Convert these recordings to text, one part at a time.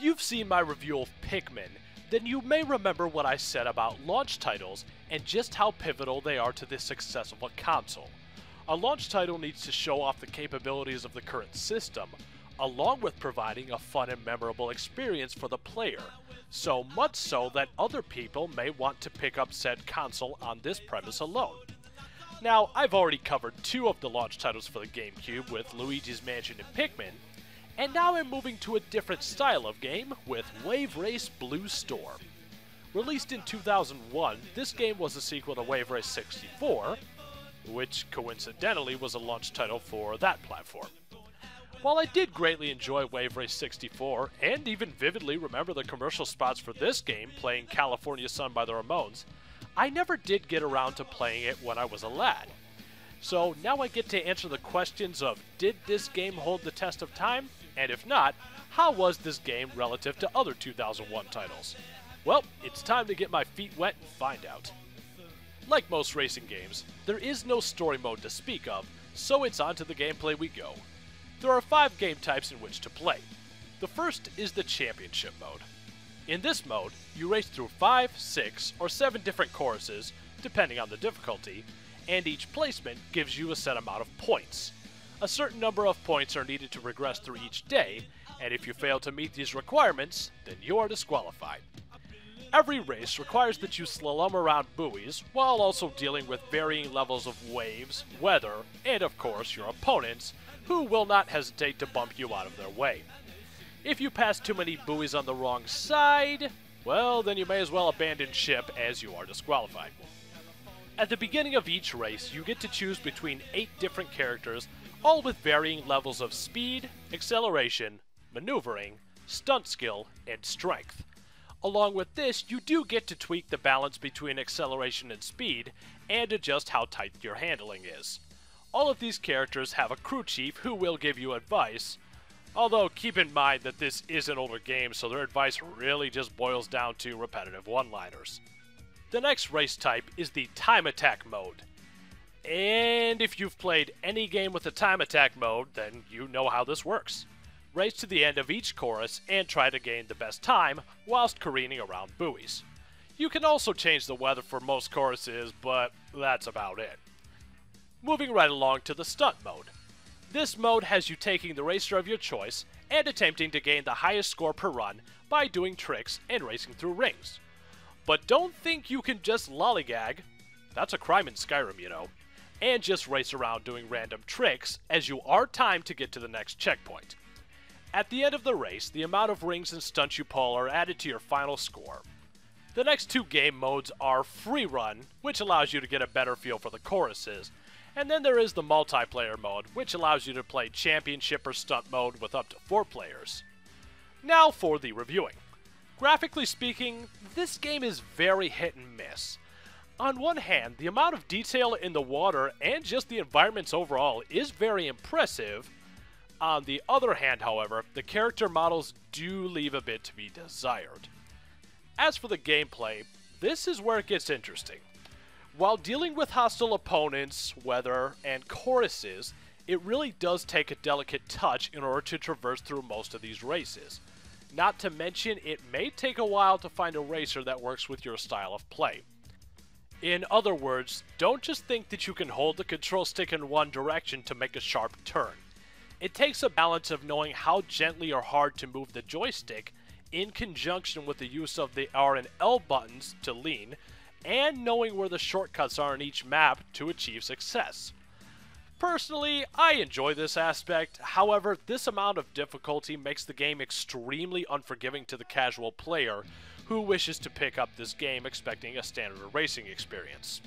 If you've seen my review of Pikmin, then you may remember what I said about launch titles and just how pivotal they are to the success of a console. A launch title needs to show off the capabilities of the current system, along with providing a fun and memorable experience for the player, so much so that other people may want to pick up said console on this premise alone. Now, I've already covered two of the launch titles for the GameCube with Luigi's Mansion and Pikmin, and now I'm moving to a different style of game with Wave Race Blue Storm. Released in 2001, this game was a sequel to Wave Race 64, which coincidentally was a launch title for that platform. While I did greatly enjoy Wave Race 64, and even vividly remember the commercial spots for this game playing California Sun by the Ramones, I never did get around to playing it when I was a lad. So now I get to answer the questions of, did this game hold the test of time? And if not, how was this game relative to other 2001 titles? Well, it's time to get my feet wet and find out. Like most racing games, there is no story mode to speak of, so it's on to the gameplay we go. There are 5 game types in which to play. The first is the Championship mode. In this mode, you race through 5, 6, or 7 different courses, depending on the difficulty, and each placement gives you a set amount of points. A certain number of points are needed to progress through each day, and if you fail to meet these requirements, then you are disqualified. Every race requires that you slalom around buoys, while also dealing with varying levels of waves, weather, and of course your opponents, who will not hesitate to bump you out of their way. If you pass too many buoys on the wrong side, well, then you may as well abandon ship as you are disqualified. At the beginning of each race, you get to choose between 8 different characters, all with varying levels of speed, acceleration, maneuvering, stunt skill, and strength. Along with this, you do get to tweak the balance between acceleration and speed, and adjust how tight your handling is. All of these characters have a crew chief who will give you advice, although keep in mind that this is an older game, so their advice really just boils down to repetitive one-liners. The next race type is the Time Attack mode. And if you've played any game with the Time Attack mode, then you know how this works. Race to the end of each chorus and try to gain the best time whilst careening around buoys. You can also change the weather for most choruses, but that's about it. Moving right along to the Stunt mode. This mode has you taking the racer of your choice and attempting to gain the highest score per run by doing tricks and racing through rings. But don't think you can just lollygag, that's a crime in Skyrim, you know, and just race around doing random tricks, as you are timed to get to the next checkpoint. At the end of the race, the amount of rings and stunts you pull are added to your final score. The next 2 game modes are Free Run, which allows you to get a better feel for the choruses, and then there is the Multiplayer mode, which allows you to play Championship or Stunt mode with up to 4 players. Now for the reviewing. Graphically speaking, this game is very hit and miss. On one hand, the amount of detail in the water and just the environments overall is very impressive. On the other hand, however, the character models do leave a bit to be desired. As for the gameplay, this is where it gets interesting. While dealing with hostile opponents, weather, and choruses, it really does take a delicate touch in order to traverse through most of these races. Not to mention, it may take a while to find a racer that works with your style of play. In other words, don't just think that you can hold the control stick in one direction to make a sharp turn. It takes a balance of knowing how gently or hard to move the joystick in conjunction with the use of the R and L buttons to lean, and knowing where the shortcuts are in each map to achieve success. Personally, I enjoy this aspect, however, this amount of difficulty makes the game extremely unforgiving to the casual player who wishes to pick up this game expecting a standard racing experience.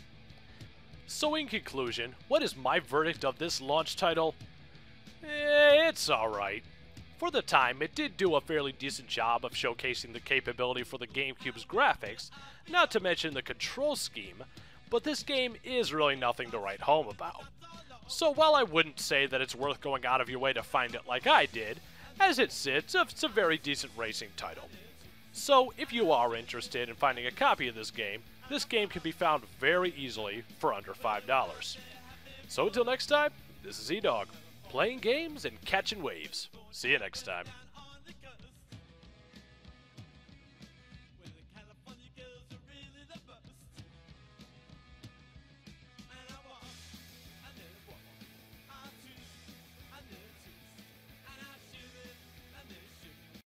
So in conclusion, what is my verdict of this launch title? It's alright. For the time, it did do a fairly decent job of showcasing the capability for the GameCube's graphics, not to mention the control scheme, but this game is really nothing to write home about. So while I wouldn't say that it's worth going out of your way to find it like I did, as it sits, it's a very decent racing title. So if you are interested in finding a copy of this game can be found very easily for under $5. So until next time, this is E-Dog, playing games and catching waves. See you next time.